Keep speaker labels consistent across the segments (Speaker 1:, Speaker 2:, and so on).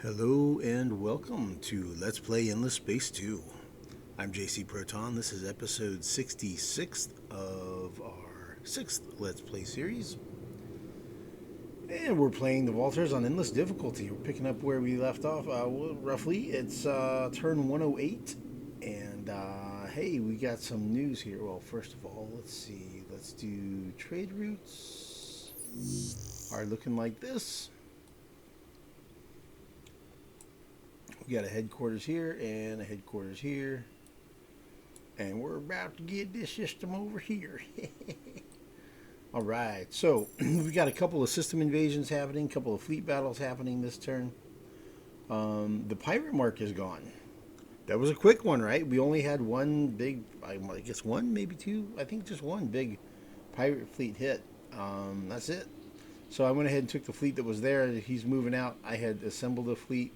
Speaker 1: Hello and welcome to Let's Play Endless Space 2. I'm JC Proton. This is episode 66 of our 6th Let's Play series. And we're playing the Vaulters on Endless Difficulty. We're picking up where we left off. Roughly, it's turn 108. And hey, we got some news here. Well, first of all, let's see. Let's do trade routes. Are looking like this. We got a headquarters here and a headquarters here. And we're about to get this system over here. Alright, so we got a couple of system invasions happening, a couple of fleet battles happening this turn. The pirate mark is gone. That was a quick one, right? We only had one big, I guess one, maybe two. I think just one big pirate fleet hit. That's it. So I went ahead and took the fleet that was there. He's moving out. I had assembled a fleet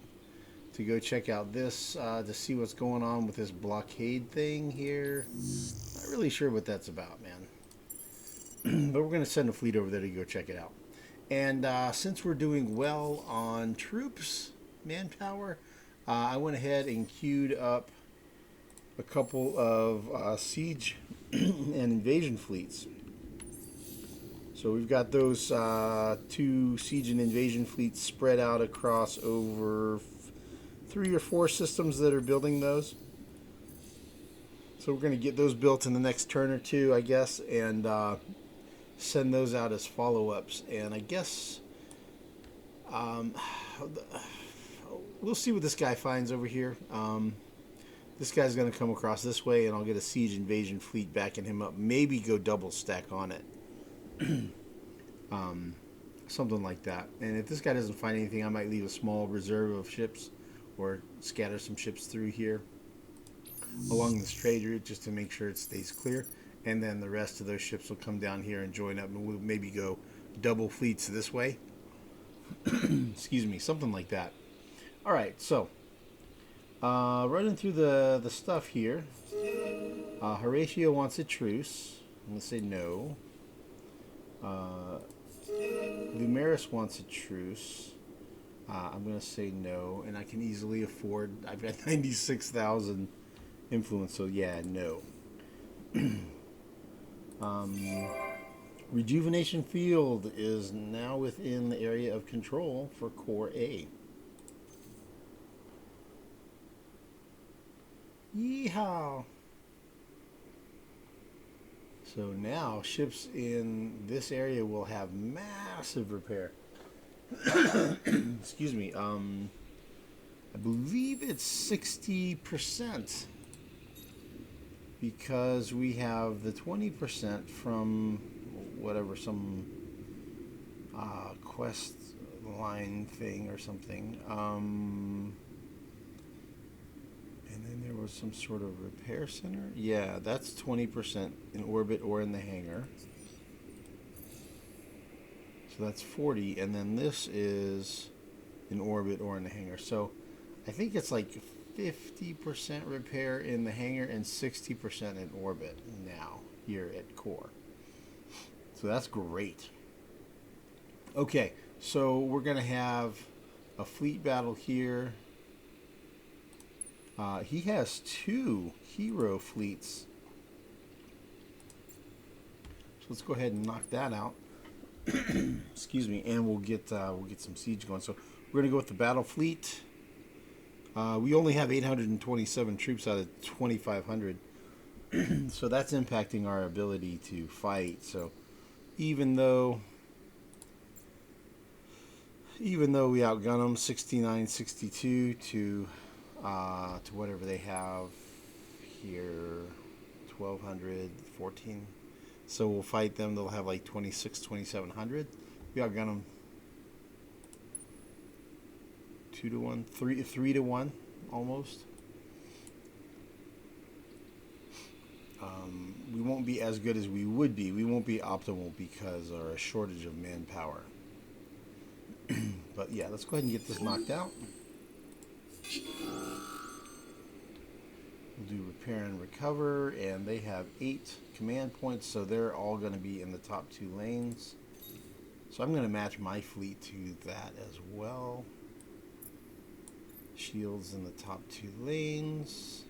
Speaker 1: to go check out this to see what's going on with this blockade thing here. Not really sure what that's about, man. But we're going to send a fleet over there to go check it out. And since we're doing well on troops, manpower, I went ahead and queued up a couple of siege and invasion fleets. So we've got those two siege and invasion fleets spread out across over 3 or 4 systems that are building those. So we're going to get those built in the next turn or two, I guess, and send those out as follow-ups. And I guess we'll see what this guy finds over here. This guy's going to come across this way, and I'll get a siege invasion fleet backing him up. Maybe go double stack on it. Something like that. And if this guy doesn't find anything, I might leave a small reserve of ships or scatter some ships through here along this trade route just to make sure it stays clear. And then the rest of those ships will come down here and join up, and we'll maybe go double fleets this way. Excuse me, something like that. Alright, so running through the stuff here. Horatio wants a truce. I'm going to say no. Lumeris wants a truce. I'm going to say no, and I can easily afford, I've got 96,000 influence, so yeah, no. Rejuvination Field is now within the area of control for Core A. Yeehaw! So now ships in this area will have massive repair. Excuse me. I believe it's 60% because we have the 20% from whatever, some quest line thing or something. And then there was some sort of repair center. Yeah, that's 20% in orbit or in the hangar. So that's 40, and then this is in orbit or in the hangar. So I think it's like 50% repair in the hangar and 60% in orbit now here at Core. So that's great. Okay, so we're going to have a fleet battle here. He has 2 hero fleets. So let's go ahead and knock that out. Excuse me, and we'll get some siege going. So we're gonna go with the battle fleet. We only have 827 troops out of 2,500, so that's impacting our ability to fight. So even though we outgun them 69-62 to whatever they have here, 1,200, 14. So we'll fight them. They'll have like 2,700. We outgun them 2 to 1, 3 to 1, almost. We won't be as good as we would be. We won't be optimal because of our shortage of manpower. But yeah, let's go ahead and get this knocked out. We'll do repair and recover, and they have 8 command points, so they're all going to be in the top 2 lanes. So I'm going to match my fleet to that as well. shields in the top 2 lanes.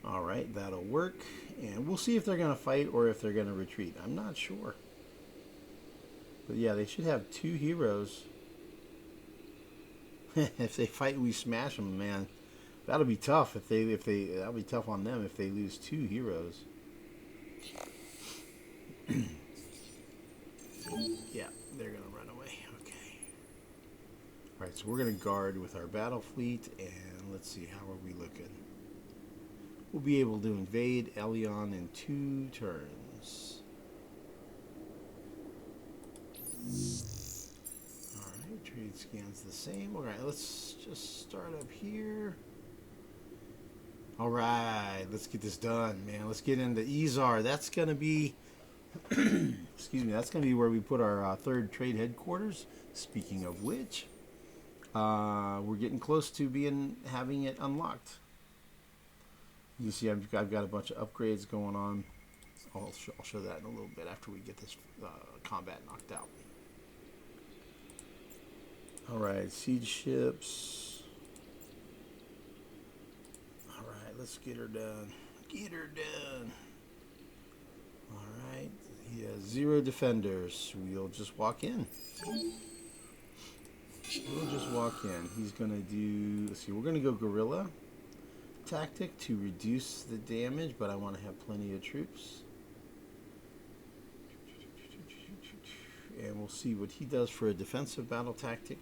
Speaker 1: All right, that'll work. And we'll see if they're going to fight or if they're going to retreat. I'm not sure. But yeah, they should have 2 heroes. If they fight, we smash them, man. That'll be tough that'll be tough on them if they lose 2 heroes. Yeah, they're going to run away. Okay. All right, so we're going to guard with our battle fleet, and let's see, how are we looking? We'll be able to invade Elion in 2 turns. Alright, trade scan's the same. Alright, let's just start up here. Alright, let's get this done, man. Let's get into Izar. That's going to be, excuse me, that's going to be where we put our 3rd trade headquarters. Speaking of which, we're getting close to having it unlocked. You see, I've got a bunch of upgrades going on. I'll show that in a little bit after we get this combat knocked out. All right, siege ships. All right, let's get her done. Get her done. All right, he has 0 defenders. We'll just walk in. We'll just walk in. He's going to do, let's see, we're going to go guerrilla tactic to reduce the damage, but I want to have plenty of troops. And we'll see what he does for a defensive battle tactic.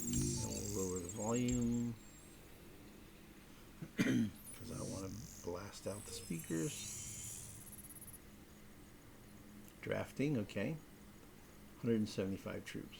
Speaker 1: And we'll lower the volume because I don't want to blast out the speakers. Drafting, okay. 175 troops.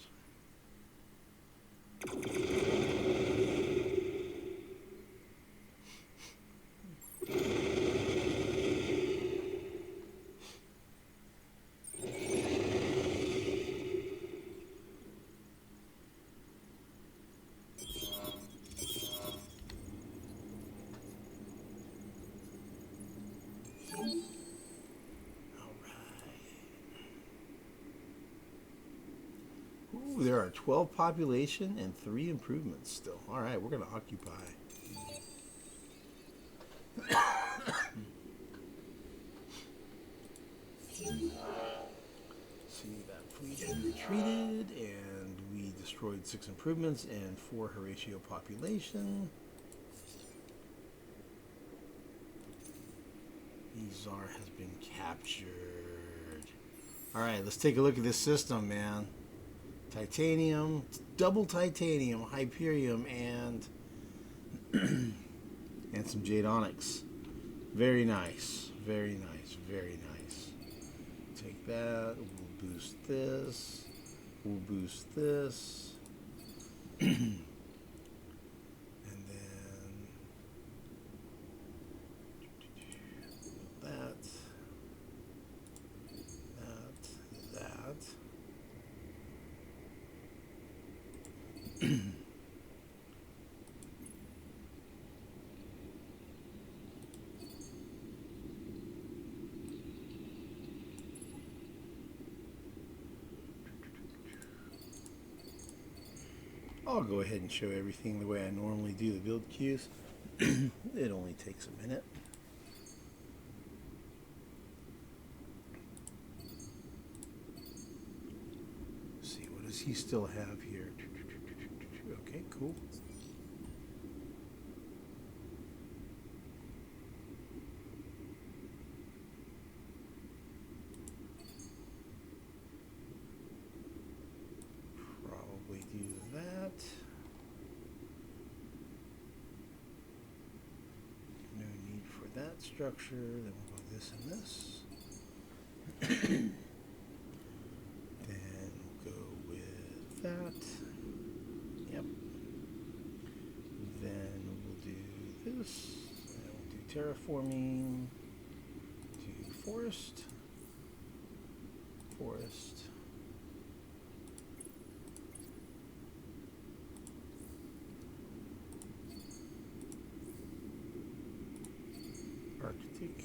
Speaker 1: There are 12 population and 3 improvements still. All right, we're going to occupy. See, that fleet had retreated, and we destroyed 6 improvements and 4 Horatio population. Izar has been captured. All right, let's take a look at this system, man. Titanium, double titanium, Hyperium, and and some jade onyx. Very nice, very nice, very nice. Take that. We'll boost this. We'll boost this. And then that. I'll go ahead and show everything the way I normally do the build queues. It only takes a minute. Let's see, what does he still have here? Okay, cool. Probably do that. No need for that structure. Then we'll go this and this. Then we'll go with that. Yep. Then we'll do this. And we'll do terraforming. Do forest. Forest. Arctic.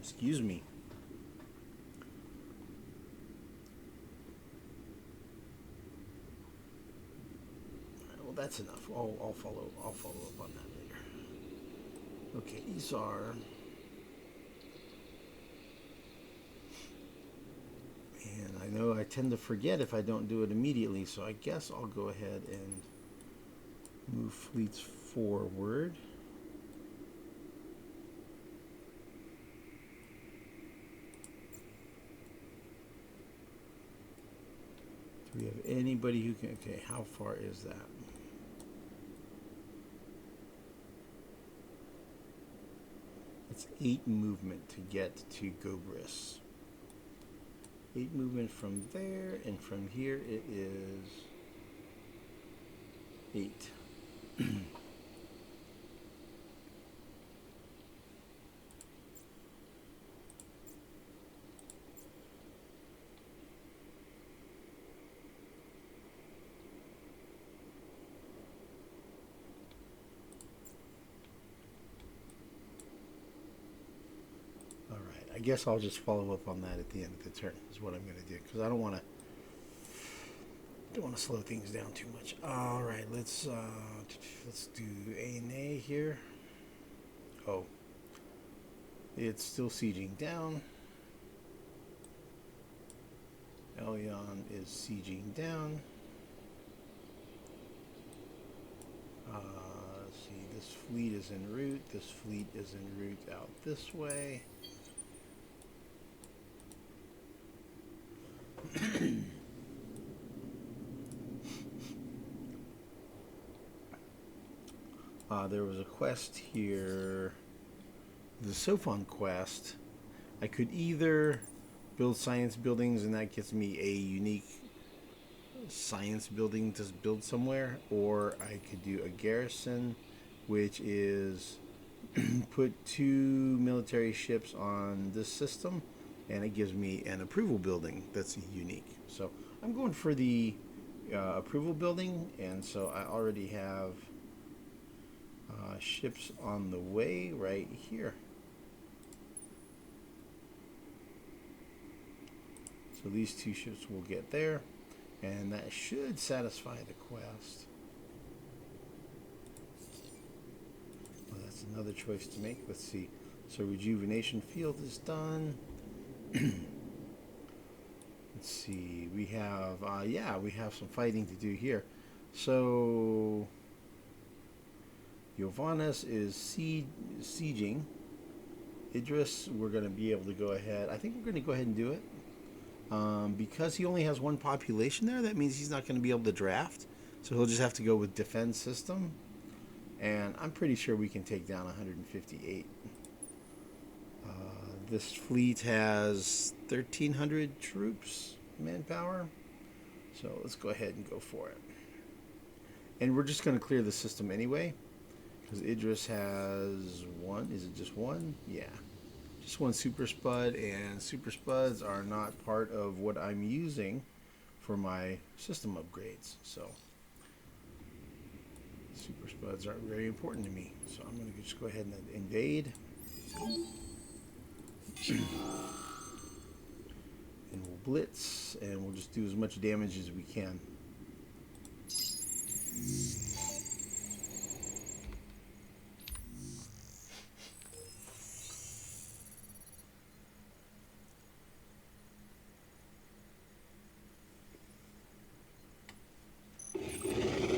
Speaker 1: Excuse me. Well, that's enough. I'll follow up on that later. Okay, Izar. And I know I tend to forget if I don't do it immediately, so I guess I'll go ahead and move fleets forward. Do we have anybody who can... Okay, how far is that? It's 8 movement to get to Gobris. 8 movement from there, and from here it is 8. I guess I'll just follow up on that at the end of the turn is what I'm going to do, because I don't want to slow things down too much. All right, let's do A and A here. Oh, it's still sieging down. Elion is sieging down. Let's see, this fleet is en route. This fleet is en route out this way. There was a quest here, the Sophon quest. I could either build science buildings, and that gets me a unique science building to build somewhere, or I could do a garrison, which is put 2 military ships on this system, and it gives me an approval building that's unique. So I'm going for the approval building, and so I already have ships on the way right here. So these 2 ships will get there, and that should satisfy the quest. Well, that's another choice to make. Let's see. So Rejuvination Field is done. Let's see. We have, yeah, we have some fighting to do here. So Yovanas is sieging. Idrus, we're going to be able to go ahead. I think we're going to go ahead and do it. Because he only has 1 population there, that means he's not going to be able to draft. So he'll just have to go with defense system. And I'm pretty sure we can take down 158. This fleet has 1,300 troops, manpower. So let's go ahead and go for it. And we're just going to clear the system anyway, because Idrus has 1. Is it just 1? Yeah. Just 1 super spud, and super spuds are not part of what I'm using for my system upgrades. So super spuds aren't very important to me. So I'm going to just go ahead and invade. And we'll blitz, and we'll just do as much damage as we can.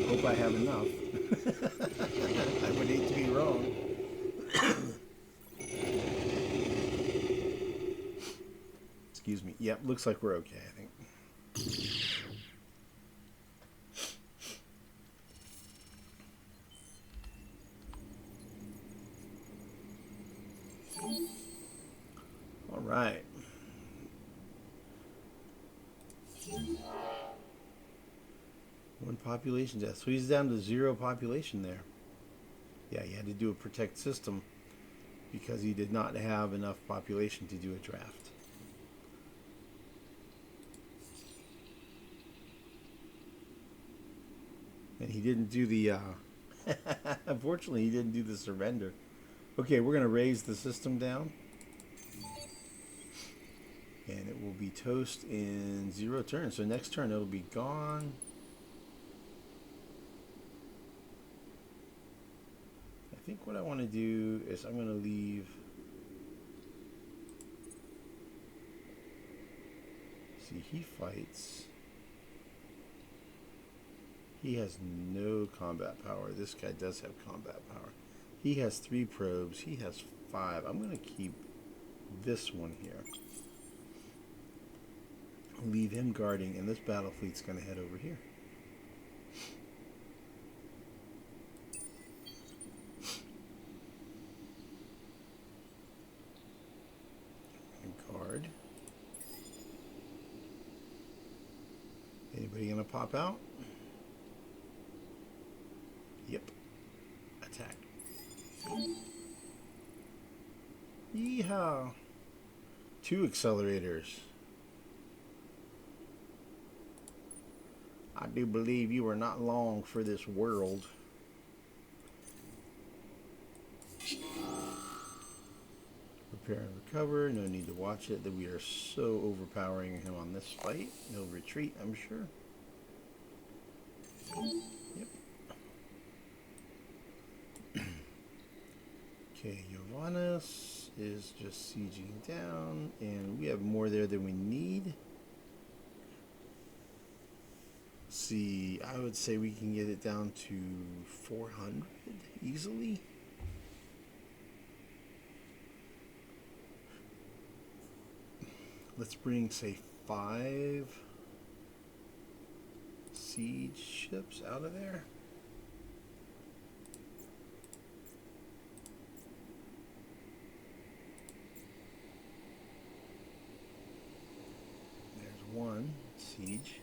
Speaker 1: Hope I have enough. I would hate to be wrong. Excuse me. Yep, looks like we're okay, I think. All right. One population death. So he's down to 0 population there. Yeah, he had to do a protect system because he did not have enough population to do a draft. And he didn't do the Unfortunately, he didn't do the surrender. Okay, we're going to raise the system down. And it will be toast in 0 turns. So next turn it'll be gone. I think what I want to do is I'm going to leave. See, he fights. He has no combat power. This guy does have combat power. He has 3 probes. He has 5. I'm going to keep this one here. Leave him guarding, and this battle fleet's going to head over here. And guard. Anybody going to pop out? Yep. Attack. Yeehaw! 2 accelerators. I do believe you are not long for this world. Repair and recover. No need to watch it. That we are so overpowering him on this fight. He'll retreat, I'm sure. Yep. Okay, Giovannis is just sieging down, and we have more there than we need. See, I would say we can get it down to 400 easily. Let's bring, say, 5 siege ships out of there. There's 1 siege.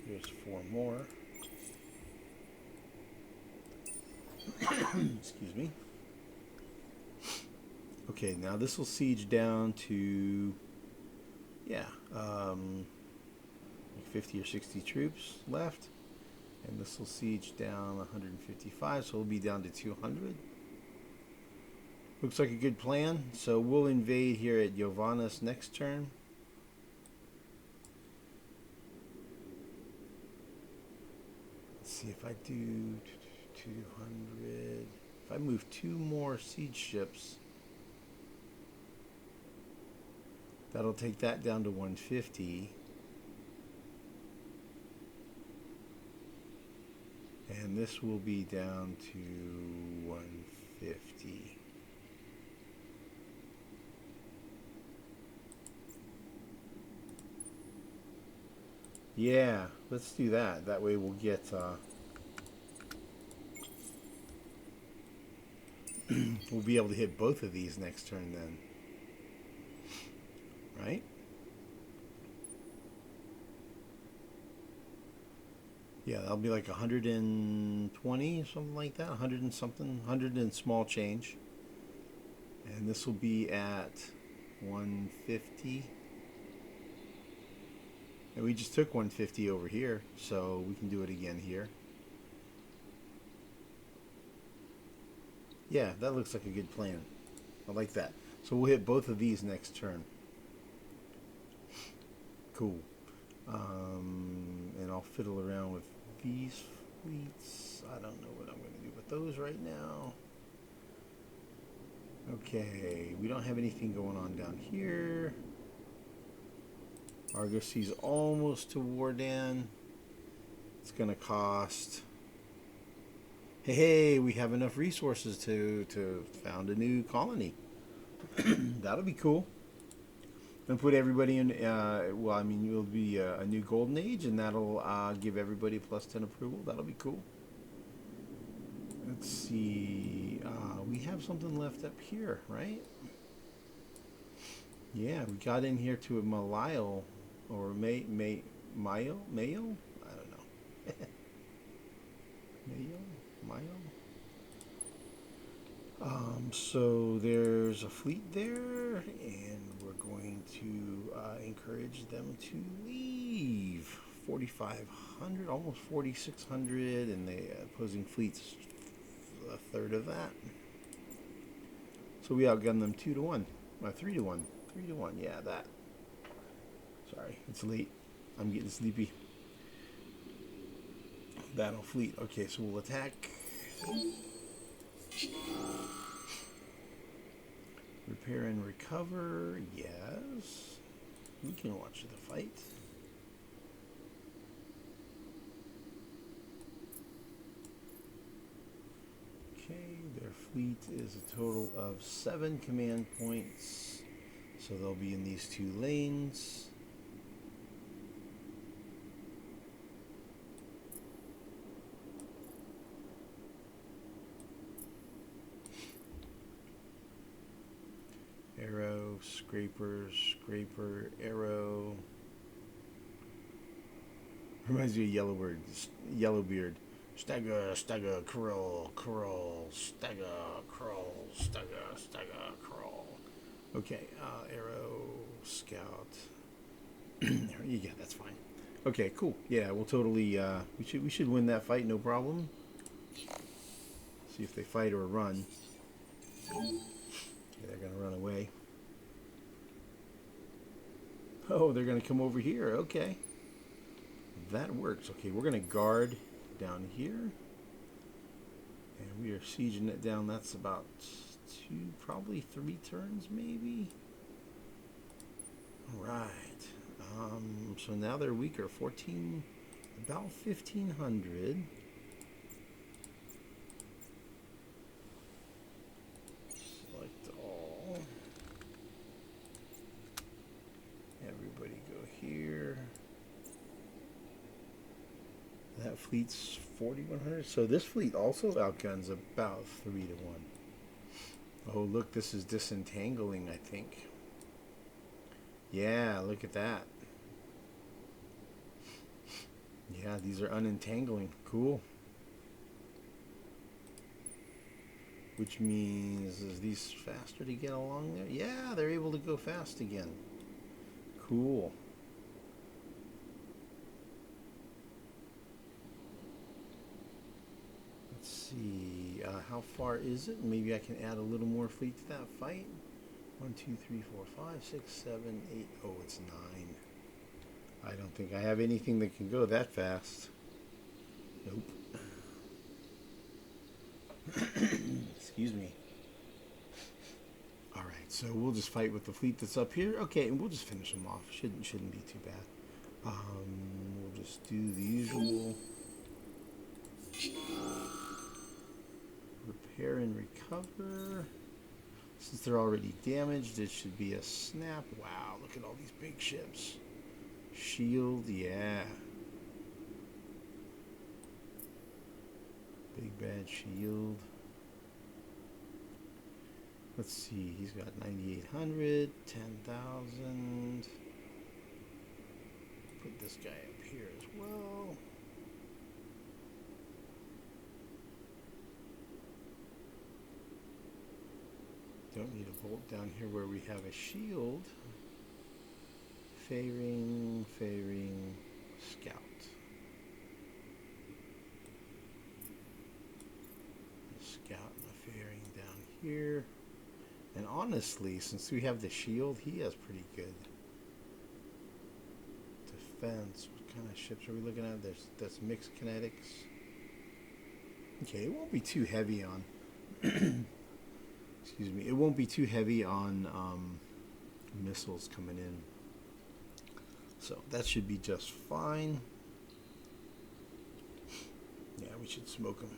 Speaker 1: There's 4 more. Excuse me. Okay, now this will siege down to, yeah, 50 or 60 troops left. And this will siege down 155, so we'll be down to 200. Looks like a good plan. So we'll invade here at Giovannis next turn. See if I do 200. If I move 2 more siege ships, that'll take that down to 150. And this will be down to 150. Yeah, let's do that. That way we'll get we'll be able to hit both of these next turn then. Right? Yeah, that'll be like 120, something like that. 100 and something, 100 and small change. And this will be at 150. And we just took 150 over here, so we can do it again here. Yeah, that looks like a good plan. I like that. So we'll hit both of these next turn. Cool. And I'll fiddle around with these fleets. I don't know what I'm going to do with those right now. Okay, we don't have anything going on down here. Argosy's almost to Wardan. It's going to cost... Hey, we have enough resources to found a new colony. That'll be cool. And put everybody in, well, I mean, it'll be a new golden age, and that'll give everybody +10 approval. That'll be cool. Let's see. We have something left up here, right? Yeah, we got in here to a Malio, or Mayo? I don't know. Mayo? So there's a fleet there, and we're going to encourage them to leave. 4,500, almost 4,600, and the opposing fleet's a third of that. So we outgun them 2-1, 3-1, 3-1. Yeah, that. Sorry, it's late. I'm getting sleepy. Battle fleet. Okay, so we'll attack. Repair and recover. Yes. We can watch the fight. Okay, their fleet is a total of 7 command points. So they'll be in these 2 lanes. Arrow, scraper, scraper, arrow. Reminds me of Yellowbeard. Stagger, stagger, crawl, crawl, stagger, crawl, stagger, stagger, crawl. Okay, arrow, scout. Yeah, that's fine. Okay, cool. Yeah, we'll totally. We should win that fight, no problem. See if they fight or run. Okay, they're gonna run away. Oh, they're gonna come over here. Okay, that works. Okay, we're gonna guard down here, and we are sieging it down. That's about 2, probably 3 turns, maybe. All right. So now they're weaker. 14, about 1,500. Select all. Everybody go here. That fleet's 4,100. So this fleet also outguns about 3-1. Oh, look, this is disentangling, I think. Yeah, look at that. Yeah, these are unentangling. Cool. Which means, is these faster to get along there? Yeah, they're able to go fast again. Cool. Let's see, how far is it? Maybe I can add a little more fleet to that fight. 1, 2, 3, 4, 5, 6, 7, 8. Oh, it's 9. I don't think I have anything that can go that fast. Nope. Excuse me. All right, so we'll just fight with the fleet that's up here. Okay, and we'll just finish them off. Shouldn't be too bad. We'll just do the usual. Repair and recover. Since they're already damaged, it should be a snap. Wow, look at all these big ships. Shield, yeah. Big bad shield. Let's see, he's got 9,800, 10,000. Put this guy up here as well. Don't need a bolt down here where we have a shield. Fairing, scout. A scout and a fairing down here. And honestly, since we have the shield, he has pretty good defense. What kind of ships are we looking at? That's mixed kinetics. Okay, it won't be too heavy on excuse me, it won't be too heavy on missiles coming in. So that should be just fine. Yeah, we should smoke them.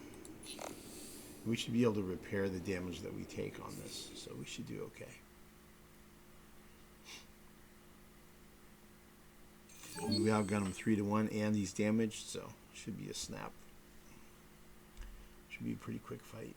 Speaker 1: We should be able to repair the damage that we take on this, so we should do okay. We outgun them 3-1, and he's damaged, so should be a snap. Should be a pretty quick fight.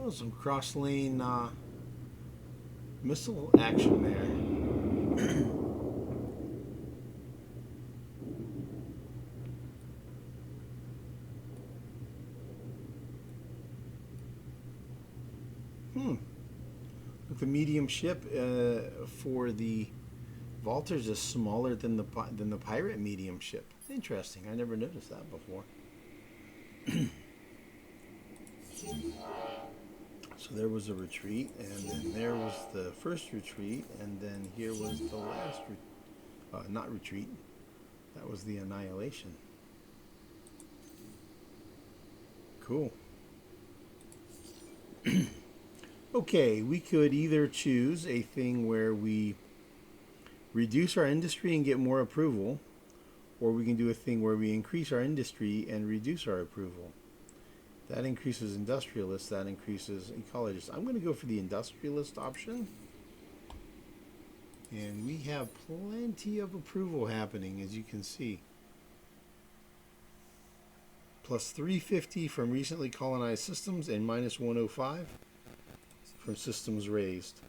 Speaker 1: Oh, some cross lane missile action there. The medium ship for the Vaulters is smaller than the pirate medium ship. Interesting. I never noticed that before. So there was a retreat, and then there was the first retreat, and then here was the last not retreat. That was the annihilation. Cool. Okay, we could either choose a thing where we reduce our industry and get more approval, or we can do a thing where we increase our industry and reduce our approval. That increases industrialists, that increases ecologists. I'm going to go for the industrialist option. And we have plenty of approval happening, as you can see. Plus 350 from recently colonized systems and minus 105 from systems raised.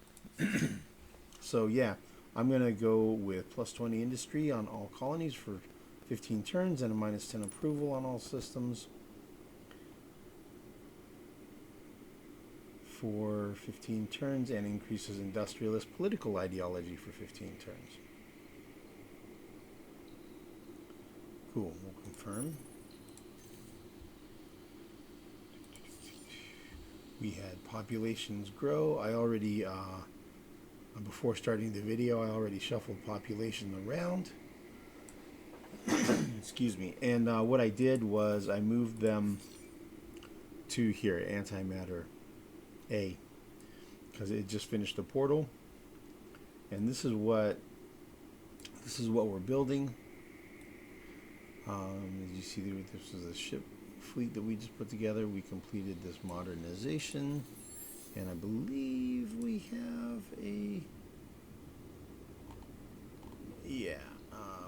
Speaker 1: So yeah, I'm going to go with plus 20 industry on all colonies for 15 turns and a minus 10 approval on all systems for 15 turns, and increases industrialist political ideology for 15 turns. Cool, we'll confirm. We had populations grow. I already, before starting the video, I already shuffled population around. Excuse me. And what I did was I moved them to here, antimatter A, because it just finished the portal. And this is what we're building. As you see, this is a ship fleet that we just put together. We completed this modernization, and I believe we have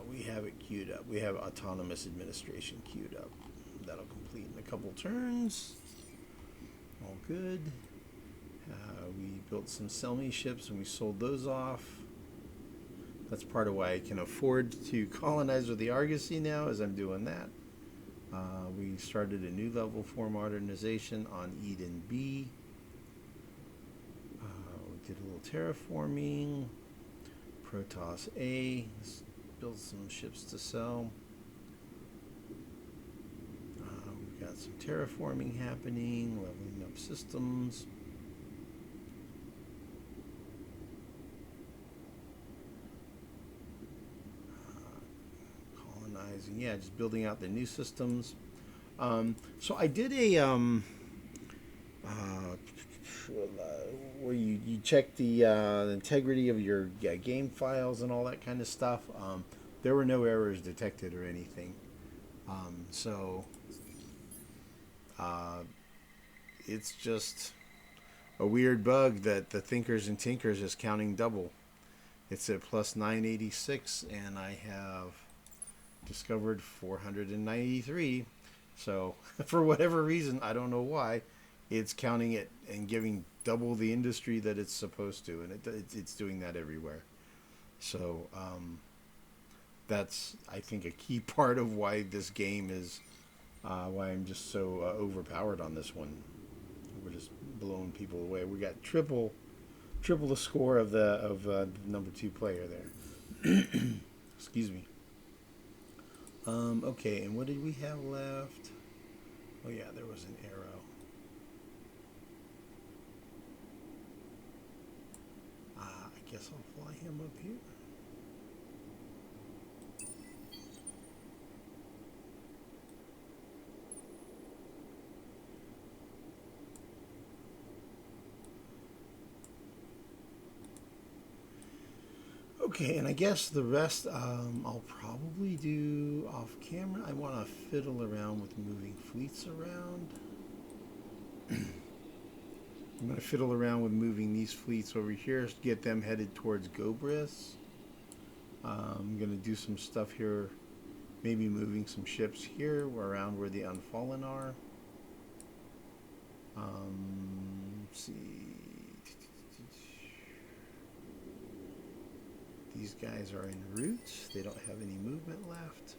Speaker 1: we have it queued up. We have autonomous administration queued up. That'll complete in a couple turns. All good. We built some sell-me ships and we sold those off. That's part of why I can afford to colonize with the Argosy now, as I'm doing that. We started a new level 4 modernization on Eden B. We did a little terraforming. Protoss A. Let's build some ships to sell. We've got some terraforming happening, leveling up systems. Colonizing, yeah, just building out the new systems. So I did a where you check the integrity of your game files and all that kind of stuff. There were no errors detected or anything. It's just a weird bug that the Thinkers and Tinkers is counting double. It's at plus 986, and I have discovered 493. So for whatever reason, I don't know why, it's counting it and giving double the industry that it's supposed to, and it's doing that everywhere. So that's, I think, a key part of why this game is why I'm just so overpowered on this one. We're just blowing people away. We got triple the score of the number 2 player there. Excuse me. Okay, and what did we have left? Oh yeah, there was an arrow. I guess I'll fly him up here. Okay, and I guess the rest I'll probably do off camera. I want to fiddle around with moving fleets around. I'm going to fiddle around with moving these fleets over here to get them headed towards Gobris. I'm going to do some stuff here, maybe moving some ships here around where the Unfallen are. see. These guys are en route. They don't have any movement left.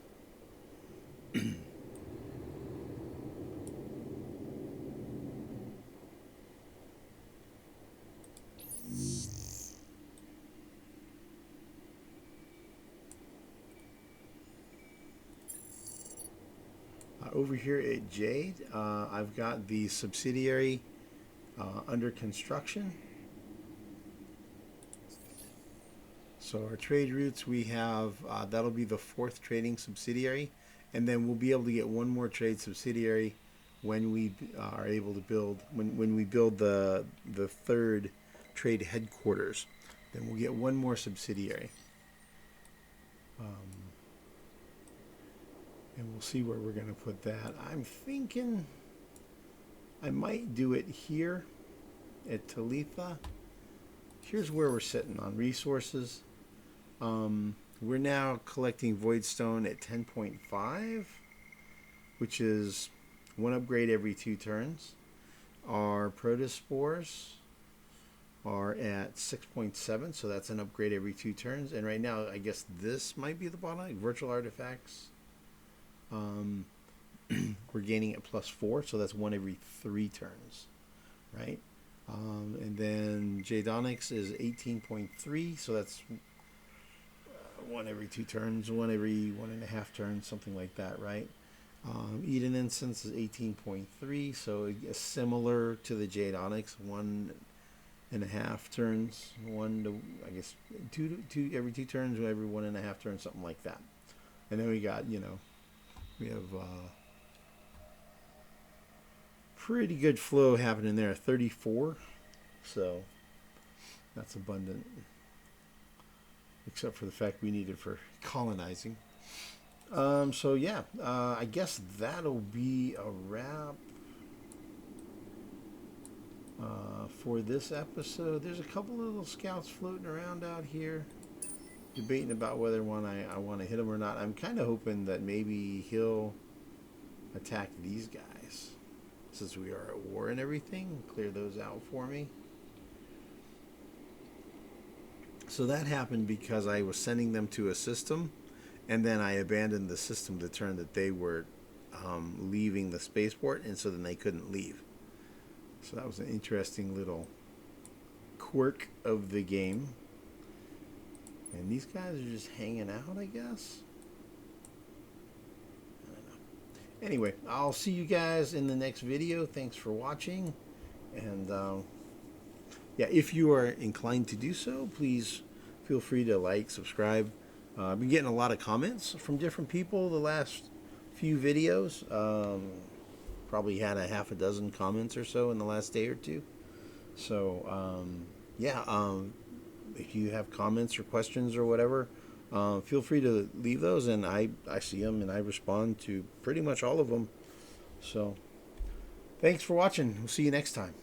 Speaker 1: Over here at Jade, I've got the subsidiary under construction. So our trade routes, we have, that'll be the 4th trading subsidiary. And then we'll be able to get one more trade subsidiary when we are able to build, when we build the 3rd trade headquarters. Then we'll get one more subsidiary. And we'll see where we're going to put that. I'm thinking I might do it here at Talitha. Here's where we're sitting on resources. We're now collecting Voidstone at 10.5, which is 1 upgrade every 2 turns. Our Protospores are at 6.7, so that's an upgrade every 2 turns. And right now, I guess this might be the bottleneck. Virtual Artifacts. We're gaining at +4, so that's 1 every 3 turns, right? And then Jadonics is 18.3, so that's 1 every 2 turns, 1 every 1.5 turns, something like that, right? Eden Incense is 18.3, so similar to the Jadonics, 1.5 turns, 1 to, I guess, 2 every 2 turns, every 1.5 turns, something like that. And then we got, you know, we have pretty good flow happening there, 34. So that's abundant, except for the fact we need it for colonizing. So yeah, I guess that'll be a wrap for this episode. There's a couple of little scouts floating around out here, debating about whether I want to hit him or not. I'm kind of hoping that maybe he'll attack these guys, since we are at war and everything. Clear those out for me. So that happened because I was sending them to a system, and then I abandoned the system the turn that they were leaving the spaceport, and so then they couldn't leave. So that was an interesting little quirk of the game. And these guys are just hanging out, I guess. I don't know. Anyway, I'll see you guys in the next video. Thanks for watching. And yeah, if you are inclined to do so, please feel free to like, subscribe. I've been getting a lot of comments from different people the last few videos. Probably had a half a dozen comments or so in the last day or two. So yeah, if you have comments or questions or whatever, feel free to leave those, and I see them and I respond to pretty much all of them. So thanks for watching. We'll see you next time.